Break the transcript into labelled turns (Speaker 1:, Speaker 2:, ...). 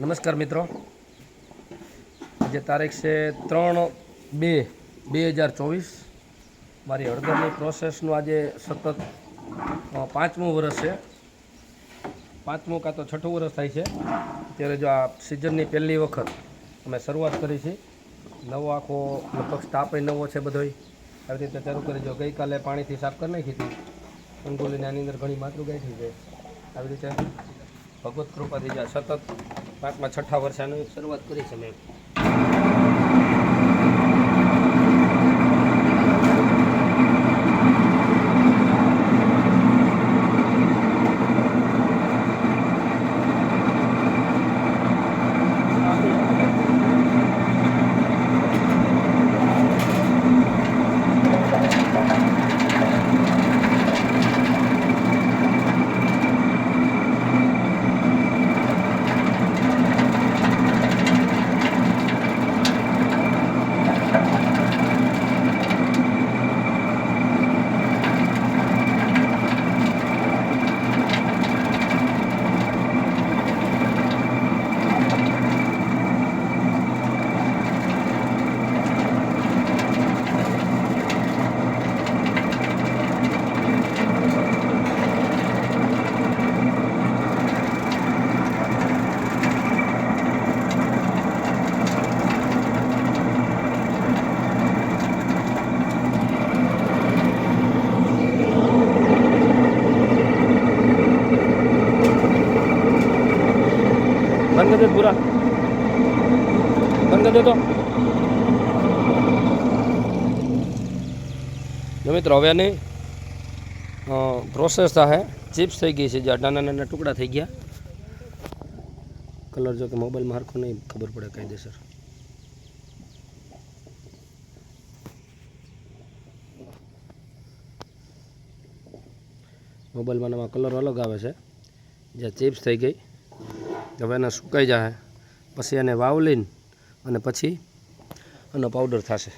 Speaker 1: નમસ્કાર મિત્રો, આજે તારીખ છે 3/2/2024। મારી હળદરની પ્રોસેસનું આજે સતત 5મું વર્ષ છે, 5મું કાં તો 6ઠું વર્ષ થાય છે। ત્યારે જો આ સિઝનની પહેલી વખત અમે શરૂઆત કરી છે, નવો આખો લગભગ સ્ટાફ નવો છે બધોય, આવી રીતે ચાલુ કરી જો ગઈકાલે પાણીથી સાફ કરી નાખી હતી અંગોલીને આની અંદર ઘણી માતૃ ગાંઠી છે। આવી રીતે ભગવત કૃપાથી જ્યાં સતત 5મા 6ઠા વર્ષની શરૂઆત કરી છે મેં। बंद कर दे पूरा, बंद कर दे। तो मित्रों हवे नहीं प्रोसेस है, चिप्स थी गई है, नाना नाना टुकड़ा थी गया। कलर जो कि मोबाइल में हरखो नहीं खबर पड़े कायदेसर। मोबाइल में कलर अलग आवे छे। जे चिप्स थी गई હવે એને સુકાઈ જાય, પછી એને વાવલીને અને પછી એનો પાવડર થશે।